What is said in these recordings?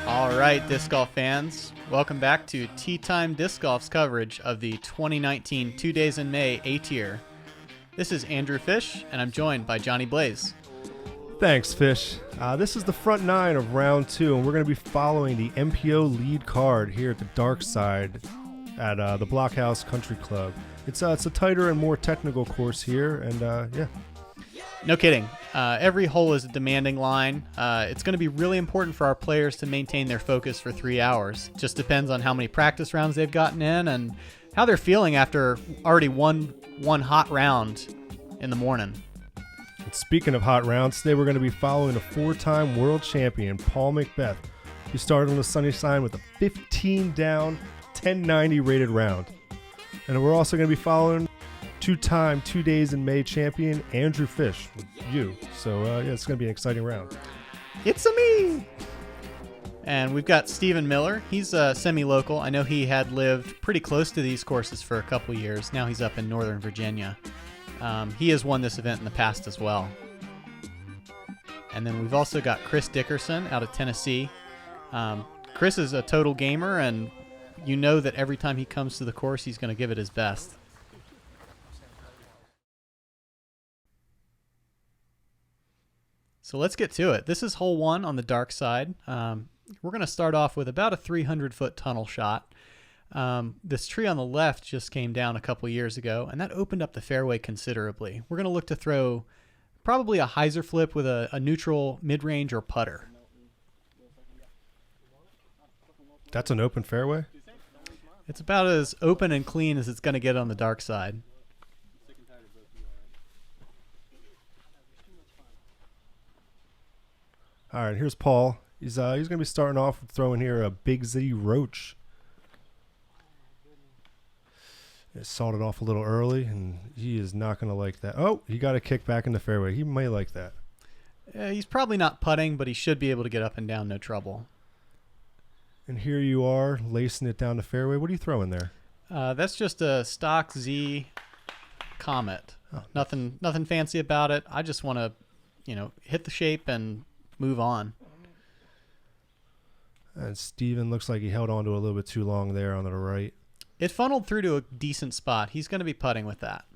All right, disc golf fans, welcome back to Tee Time Disc Golf's coverage of the 2019 2 Days in May A-Tier. This is Andrew Fish, and I'm joined by Johnny Blaze. Thanks, Fish. This is the front nine of round two, and we're going to be following the MPO lead card here at the dark side at the Blockhouse Country Club. It's a tighter and more technical course here, and yeah. No kidding. Every hole is a demanding line. It's going to be really important for our players to maintain their focus for 3 hours. Just depends on how many practice rounds they've gotten in and how they're feeling after already one hot round in the morning. And speaking of hot rounds, today we're going to be following a four-time world champion, Paul McBeth, who started on the sunny side with a 15 down, 1090 rated round. And we're also going to be following two-time 2 Days in May champion Andrew Fish with you. So yeah, it's going to be an exciting round. It's me. And we've got Stephen Miller. He's semi-local. I know he had lived pretty close to these courses for a couple years. Now he's up in Northern Virginia. He has won this event in the past as well. And then we've also got Chris Dickerson out of Tennessee. Chris is a total gamer, and you know that every time he comes to the course, he's going to give it his best. So let's get to it. This is hole one on the dark side. We're going to start off with about a 300-foot tunnel shot. This tree on the left just came down a couple years ago, and that opened up the fairway considerably. We're going to look to throw probably a hyzer flip with a neutral mid-range or putter. That's an open fairway? It's about as open and clean as it's going to get on the dark side. All right, here's Paul. He's going to be starting off with throwing here a Big Z Roach. It sawed it off a little early, and he is not going to like that. Oh, he got a kick back in the fairway. He may like that. He's probably not putting, but he should be able to get up and down, no trouble. And here you are, lacing it down the fairway. What are you throwing there? That's just a stock Z Comet. Oh, Nothing fancy about it. I just want to, hit the shape and move on. And Steven looks like he held on to a little bit too long there on the right. It funneled through to a decent spot. He's going to be putting with that.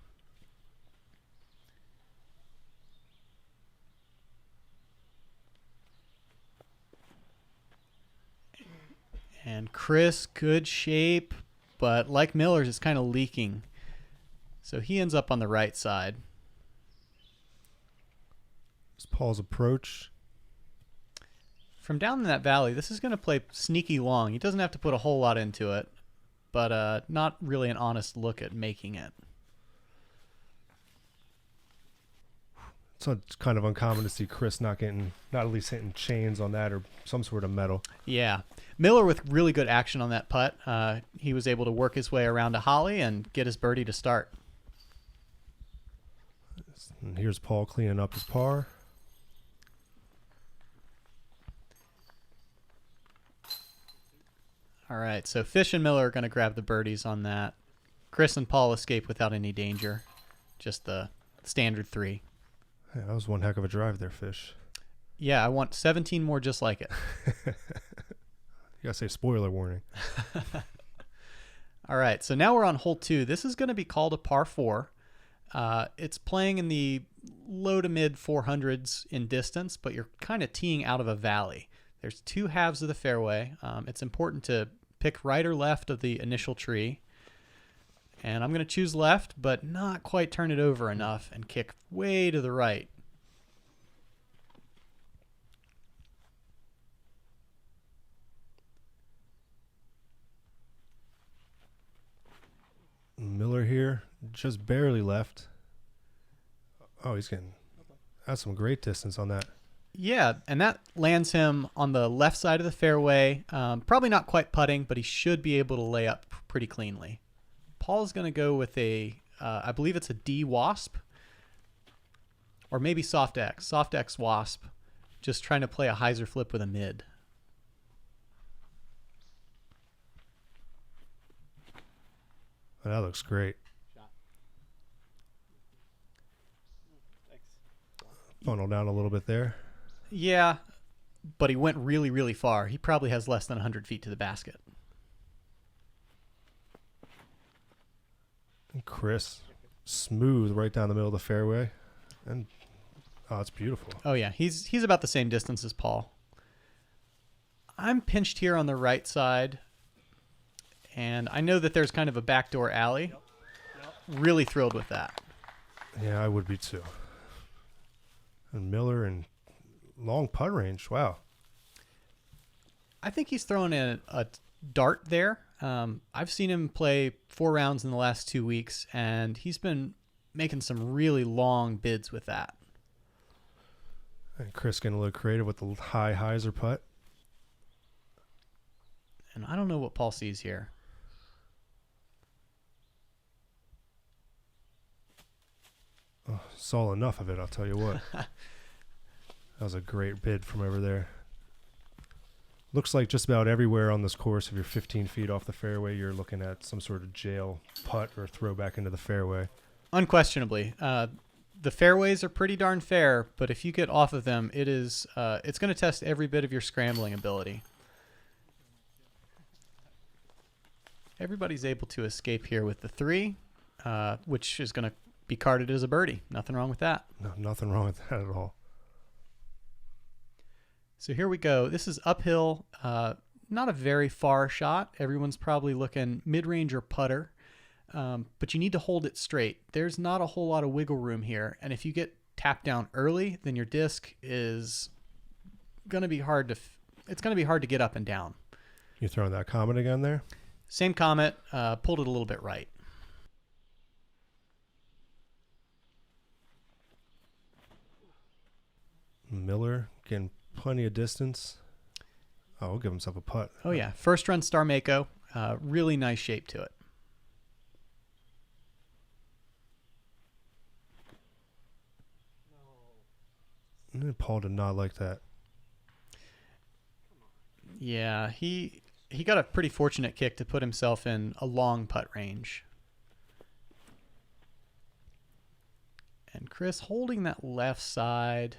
And Chris, good shape, but like Miller's, it's kind of leaking. So he ends up on the right side. It's Paul's approach. From down in that valley, this is going to play sneaky long. He doesn't have to put a whole lot into it, but not really an honest look at making it. So it's kind of uncommon to see Chris not at least hitting chains on that or some sort of metal. Yeah. Miller with really good action on that putt. He was able to work his way around a holly and get his birdie to start. And here's Paul cleaning up his par. All right, so Fish and Miller are going to grab the birdies on that. Chris and Paul escape without any danger. Just the standard 3. Yeah, that was one heck of a drive there, Fish. Yeah, I want 17 more just like it. You got to say spoiler warning. All right, so now we're on hole 2. This is going to be called a par 4. It's playing in the low to mid 400s in distance, but you're kind of teeing out of a valley. There's 2 halves of the fairway. It's important to pick right or left of the initial tree. And I'm going to choose left, but not quite turn it over enough and kick way to the right. Miller here, just barely left. Oh, that's some great distance on that. Yeah, and that lands him on the left side of the fairway. Probably not quite putting, but he should be able to lay up pretty cleanly. Paul's going to go with I believe it's a D Wasp, or maybe Soft X Wasp, just trying to play a hyzer flip with a mid. Oh, that looks great. Funnel down a little bit there. Yeah, but he went really, really far. He probably has less than 100 feet to the basket. And Chris, smooth right down the middle of the fairway. And, oh, it's beautiful. Oh, yeah. He's about the same distance as Paul. I'm pinched here on the right side, and I know that there's kind of a backdoor alley. Really thrilled with that. Yeah, I would be too. And Miller and long putt range. Wow. I think he's throwing a dart there. I've seen him play 4 rounds in the last 2 weeks, and he's been making some really long bids with that. And Chris getting a little creative with the high hyzer putt. And I don't know what Paul sees here. Oh, saw enough of it, I'll tell you what. That was a great bid from over there. Looks like just about everywhere on this course, if you're 15 feet off the fairway, you're looking at some sort of jail putt or throw back into the fairway. Unquestionably. The fairways are pretty darn fair, but if you get off of them, it's going to test every bit of your scrambling ability. Everybody's able to escape here with the 3, which is going to be carded as a birdie. Nothing wrong with that. No, nothing wrong with that at all. So here we go. This is uphill, not a very far shot. Everyone's probably looking mid-range or putter, but you need to hold it straight. There's not a whole lot of wiggle room here, and if you get tapped down early, then your disc is going to be hard to. It's going to be hard to get up and down. You throwing that Comet again there? Same Comet, pulled it a little bit right. Miller getting plenty of distance. Oh, he'll give himself a putt. Oh, yeah. First run Star Mako. Really nice shape to it. Paul did not like that. Yeah, he got a pretty fortunate kick to put himself in a long putt range. And Chris holding that left side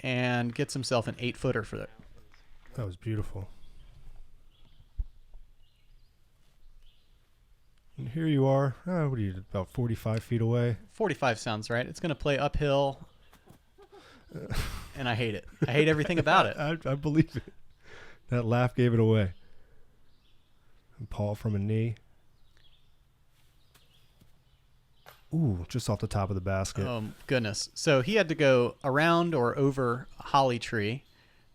and gets himself an 8-footer for it. That was beautiful. And here you are. What are you, about 45 feet away? 45 sounds right. It's going to play uphill, and I hate it. I hate everything about it. I believe it. That laugh gave it away. And Paul from a knee. Ooh, just off the top of the basket. Oh, goodness. So he had to go around or over a holly tree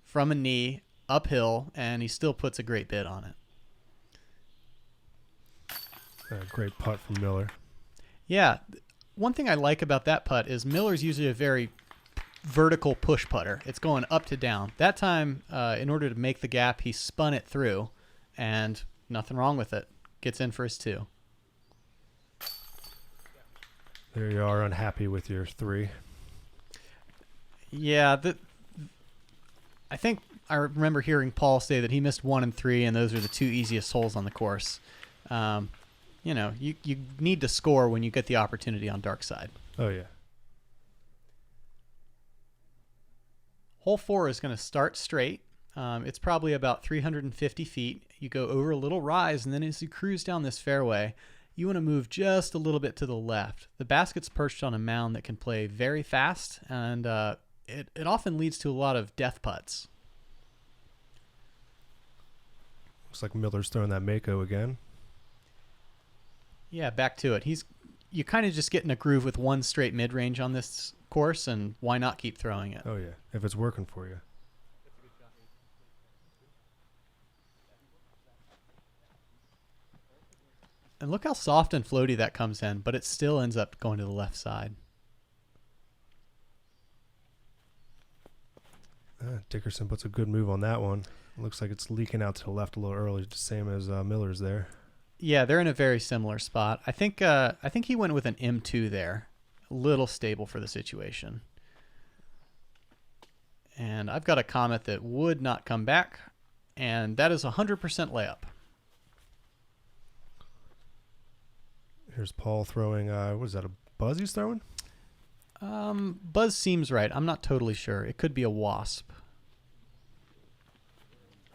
from a knee uphill, and he still puts a great bid on it. Great putt from Miller. Yeah. One thing I like about that putt is Miller's usually a very vertical push putter. It's going up to down. That time, in order to make the gap, he spun it through, and nothing wrong with it. Gets in for his 2. There you are, unhappy with your 3. Yeah, I think I remember hearing Paul say that he missed 1 and 3, and those are the 2 easiest holes on the course. You need to score when you get the opportunity on dark side. Oh, yeah. Hole 4 is going to start straight. It's probably about 350 feet. You go over a little rise, and then as you cruise down this fairway, you want to move just a little bit to the left. The basket's perched on a mound that can play very fast, and it often leads to a lot of death putts. Looks like Miller's throwing that Mako again. Yeah, back to it. You kind of just get in a groove with one straight mid-range on this course, and why not keep throwing it? Oh, yeah, if it's working for you. And look how soft and floaty that comes in, but it still ends up going to the left side. Dickerson puts a good move on that one. Looks like it's leaking out to the left a little early, the same as Miller's there. Yeah, they're in a very similar spot. I think he went with an M2 there. A little stable for the situation. And I've got a Comet that would not come back, and that is 100% layup. Here's Paul throwing, what is that, a buzz he's throwing? Buzz seems right. I'm not totally sure. It could be a wasp.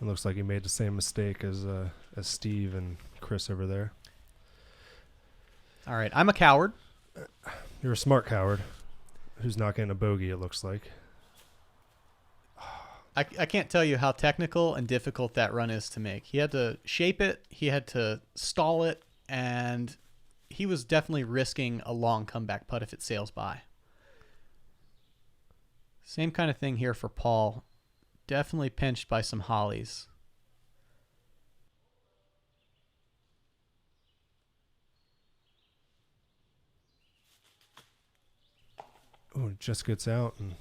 It looks like he made the same mistake as Steve and Chris over there. All right, I'm a coward. You're a smart coward who's not getting a bogey, it looks like. I can't tell you how technical and difficult that run is to make. He had to shape it, he had to stall it, and he was definitely risking a long comeback putt if it sails by. Same kind of thing here for Paul. Definitely pinched by some hollies. Oh, just gets out and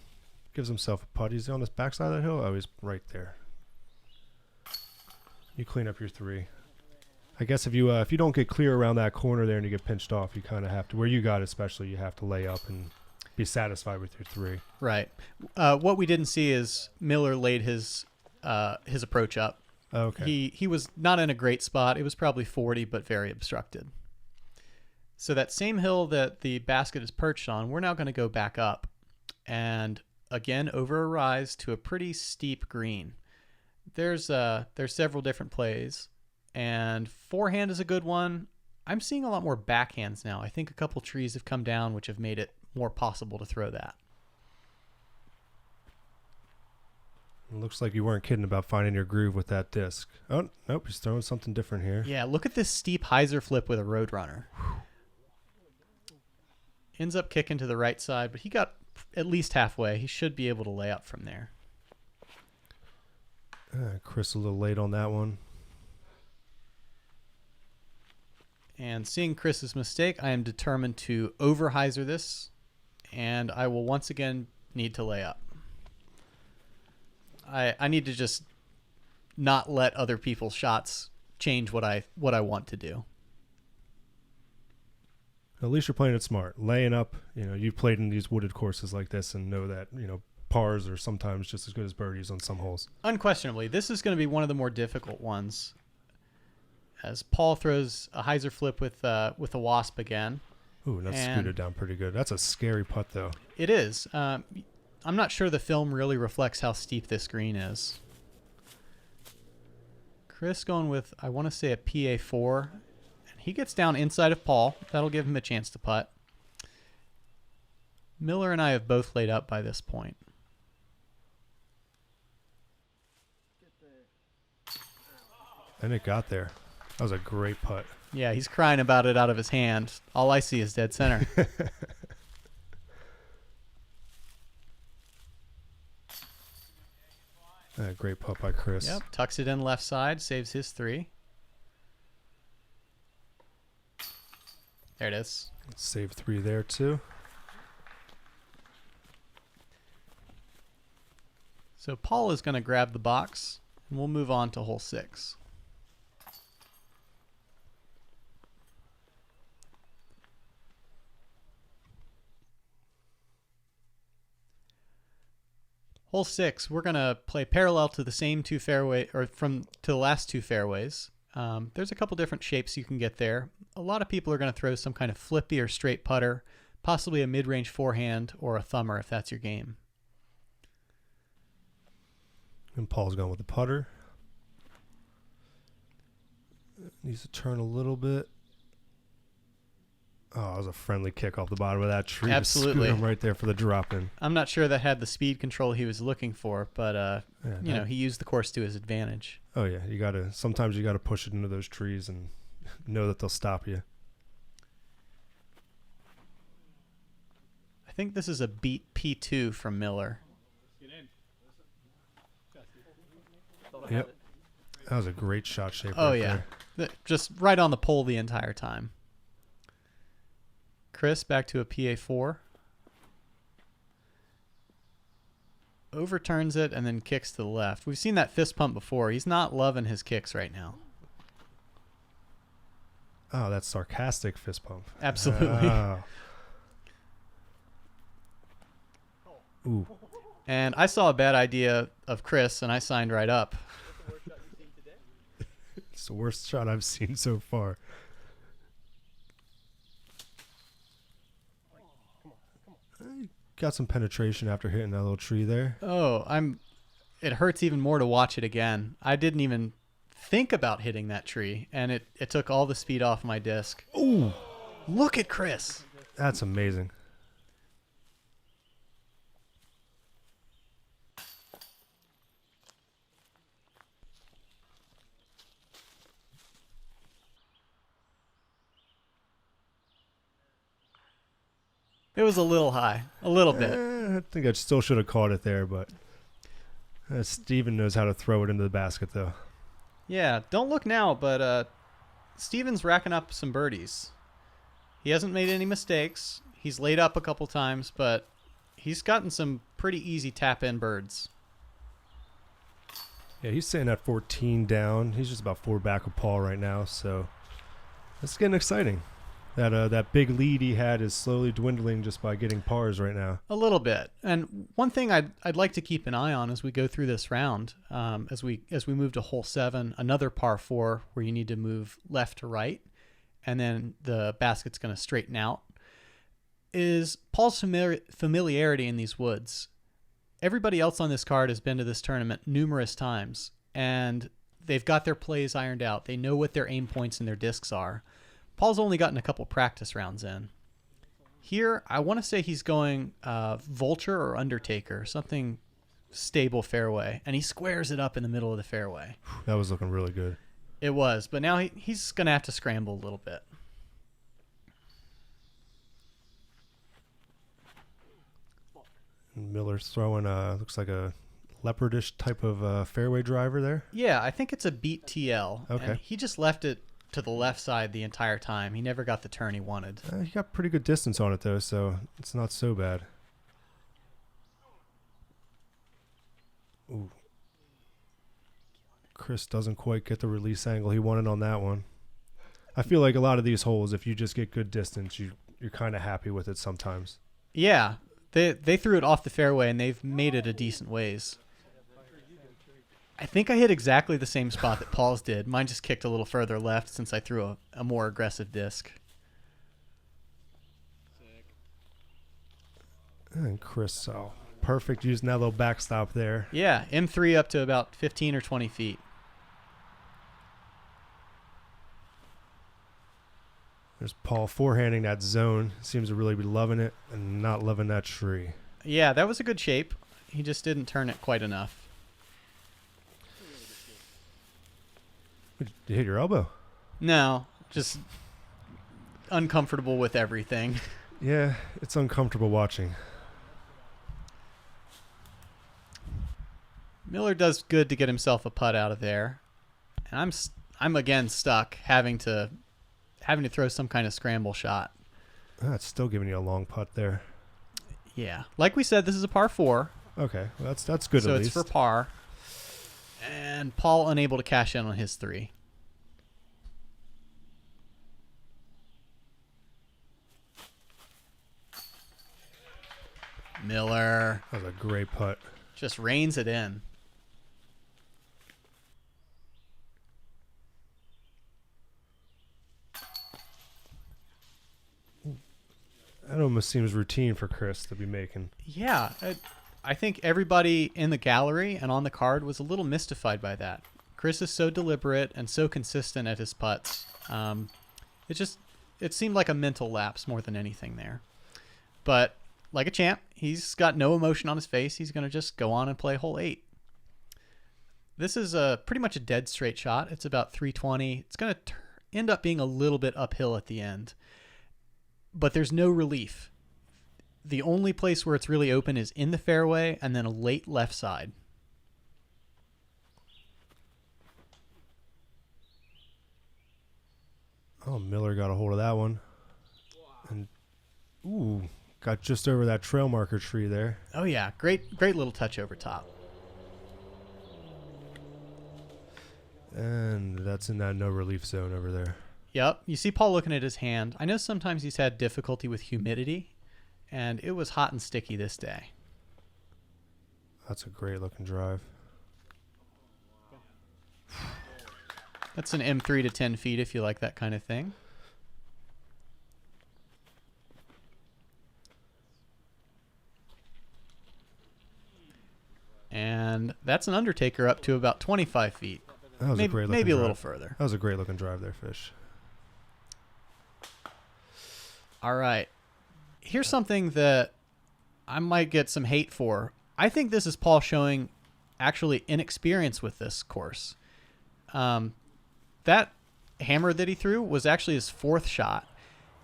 gives himself a putt. He's on the backside of the hill. Oh, he's right there. You clean up your 3. I guess if you don't get clear around that corner there and you get pinched off, you kind of have to, where you got especially, you have to lay up and be satisfied with your 3. Right. What we didn't see is Miller laid his approach up. Okay. He was not in a great spot. It was probably 40, but very obstructed. So that same hill that the basket is perched on, we're now going to go back up and again over a rise to a pretty steep green. There's several different plays, and forehand is a good one. I'm seeing a lot more backhands now. I think a couple trees have come down, which have made it more possible to throw that. It looks like you weren't kidding about finding your groove with that disc. Oh, nope, he's throwing something different here. Yeah, look at this steep hyzer flip with a Roadrunner. Ends up kicking to the right side, but he got at least halfway. He should be able to lay up from there. Chris a little late on that one. And seeing Chris's mistake, I am determined to over hyzer this, and I will once again need to lay up. I need to just not let other people's shots change what I want to do. At least you're playing it smart. Laying up, you've played in these wooded courses like this and know that, pars are sometimes just as good as birdies on some holes. Unquestionably, this is going to be one of the more difficult ones. As Paul throws a hyzer flip with a wasp again. Ooh, that's scooted down pretty good. That's a scary putt, though. It is. I'm not sure the film really reflects how steep this green is. Chris going with, I want to say, a PA4. He gets down inside of Paul. That'll give him a chance to putt. Miller and I have both laid up by this point. And it got there. That was a great putt. Yeah, he's crying about it out of his hand. All I see is dead center. Great putt by Chris. Yep, tucks it in left side, saves his 3. There it is. Save 3 there, too. So Paul is going to grab the box, and we'll move on to hole 6. Hole 6, we're going to play parallel to the same 2 fairway, or to the last 2 fairways. There's a couple different shapes you can get there. A lot of people are going to throw some kind of flippy or straight putter, possibly a mid-range forehand or a thumber if that's your game. And Paul's going with the putter. Needs to turn a little bit. Oh, it was a friendly kick off the bottom of that tree. Absolutely. To scoot him right there for the drop in. I'm not sure that had the speed control he was looking for, but he used the course to his advantage. Oh yeah, sometimes you gotta push it into those trees and know that they'll stop you. I think this is a beat P2 from Miller. Yep. That was a great shot shape. Oh right yeah. there. Just right on the pole the entire time. Chris back to a PA4. Overturns it and then kicks to the left. We've seen that fist pump before. He's not loving his kicks right now. Oh, that's sarcastic fist pump. Absolutely. Oh. Ooh. And I saw a bad idea of Chris, and I signed right up. It's the worst shot I've seen so far. Got some penetration after hitting that little tree there. Oh, I'm it hurts even more to watch it again. I didn't even think about hitting that tree, and it took all the speed off my disc. Ooh, Look at Chris. that's amazing. It was a little high, a little bit. I think I still should have caught it there, but Steven knows how to throw it into the basket, though. Yeah, don't look now, but Steven's racking up some birdies. He hasn't made any mistakes. He's laid up a couple times, but he's gotten some pretty easy tap-in birds. Yeah, he's sitting at 14 down. He's just about 4 back of Paul right now, so it's getting exciting. That big lead he had is slowly dwindling just by getting pars right now. A little bit. And one thing I'd like to keep an eye on as we go through this round, as we move to hole 7, another par 4 where you need to move left to right, and then the basket's going to straighten out, is Paul's familiarity in these woods. Everybody else on this card has been to this tournament numerous times, and they've got their plays ironed out. They know what their aim points and their discs are. Paul's only gotten a couple practice rounds in. Here, I want to say he's going Vulture or Undertaker, something stable fairway, and he squares it up in the middle of the fairway. That was looking really good. It was, but now he's going to have to scramble a little bit. Miller's throwing looks like a leopardish type of fairway driver there. Yeah, I think it's a beat TL. Okay. And he just left it to the left side the entire time. He never got the turn he wanted. He got pretty good distance on it, though, so it's not so bad. Ooh. Chris doesn't quite get the release angle he wanted on that one. I feel like a lot of these holes, if you just get good distance, you're kind of happy with it sometimes. Yeah, they threw it off the fairway, and they've made it a decent ways. I think I hit exactly the same spot that Paul's did. Mine just kicked a little further left since I threw a more aggressive disc. And Chris, perfect using that little backstop there. Yeah, M3 up to about 15 or 20 feet. There's Paul forehanding that zone. Seems to really be loving it and not loving that tree. Yeah, that was a good shape. He just didn't turn it quite enough. Did you hit your elbow? No, just uncomfortable with everything. Yeah, it's uncomfortable watching. Miller does good to get himself a putt out of there. And I'm again stuck having to throw some kind of scramble shot. It's still giving you a long putt there. Yeah. Like we said, this is a par 4. Okay, well, that's good so at least. So it's for par. And Paul unable to cash in on his 3. Miller. That was a great putt. Just reins it in. That almost seems routine for Chris to be making. Yeah. I think everybody in the gallery and on the card was a little mystified by that. Chris is so deliberate and so consistent at his putts. It seemed like a mental lapse more than anything there. But like a champ, he's got no emotion on his face. He's going to just go on and play hole 8. This is pretty much a dead straight shot. It's about 320. It's going to end up being a little bit uphill at the end. But there's no relief. The only place where it's really open is in the fairway and then a late left side. Oh, Miller got a hold of that one. And got just over that trail marker tree there. Oh yeah, great little touch over top. And that's in that no relief zone over there. Yep. You see Paul looking at his hand. I know sometimes he's had difficulty with humidity, and it was hot and sticky this day. That's a great looking drive. That's an M3 to 10 feet if you like that kind of thing. And That's an undertaker up to about 25 feet. That was a great looking maybe a drive. little further. That was a great looking drive there, Fish. All right. Here's something that I might get some hate for. I think this is Paul showing actually inexperience with this course. That hammer that he threw was actually his fourth shot.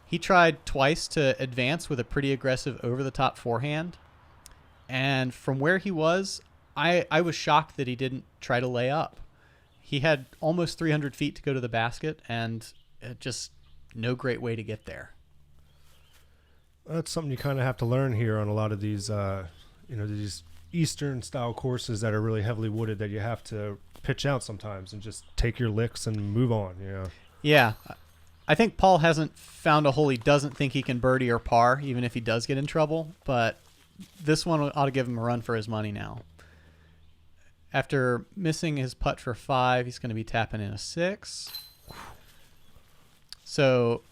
He tried twice to advance with a pretty aggressive over-the-top forehand. And from where he was, I was shocked that he didn't try to lay up. He had almost 300 feet to go to the basket, and just no great way to get there. That's something you kind of have to learn here on a lot of these, these Eastern-style courses that are really heavily wooded, that you have to pitch out sometimes and just take your licks and move on, Yeah. I think Paul hasn't found a hole he doesn't think he can birdie or par, even if he does get in trouble, but this one ought to give him a run for his money now. After missing his putt for 5, he's going to be tapping in a 6. So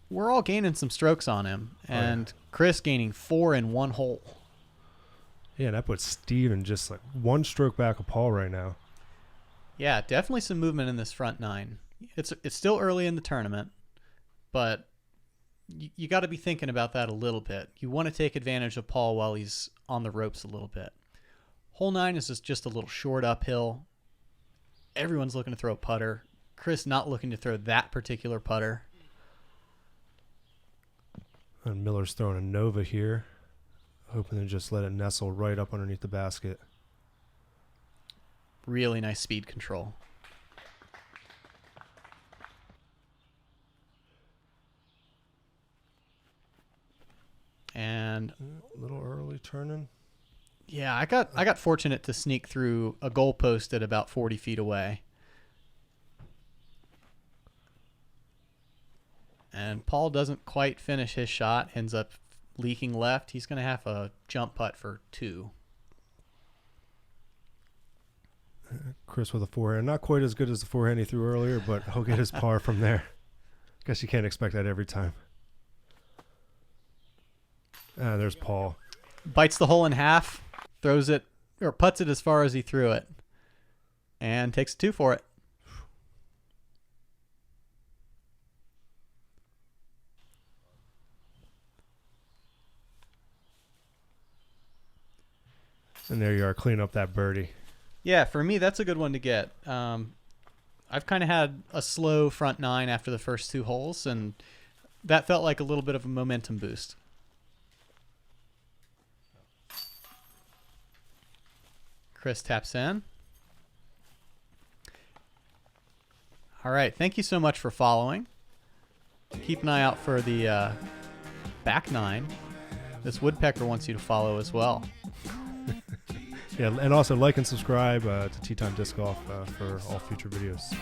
we're all gaining some strokes on him, and Chris gaining 4 in one hole. Yeah, that puts Steven just like one stroke back of Paul right now. Yeah, definitely some movement in this front 9. It's still early in the tournament, but you got to be thinking about that a little bit. You want to take advantage of Paul while he's on the ropes a little bit. Hole 9 is just a little short uphill. Everyone's looking to throw a putter. Chris not looking to throw that particular putter. And Miller's throwing a Nova here, hoping to just let it nestle right up underneath the basket. Really nice speed control. And a little early turning. Yeah, I got fortunate to sneak through a goalpost at about 40 feet away. And Paul doesn't quite finish his shot, ends up leaking left. He's going to have a jump putt for 2. Chris with a forehand. Not quite as good as the forehand he threw earlier, but he'll get his par from there. Guess you can't expect that every time. There's Paul. Bites the hole in half, throws it, or putts it as far as he threw it, and takes a 2 for it. And there you are, cleaning up that birdie. Yeah, for me, that's a good one to get. I've kind of had a slow front 9 after the first 2 holes, and that felt like a little bit of a momentum boost. Chris taps in. All right, thank you so much for following. Keep an eye out for the back 9. This woodpecker wants you to follow as well. Yeah, and also like and subscribe to Tea Time Disc Golf for all future videos.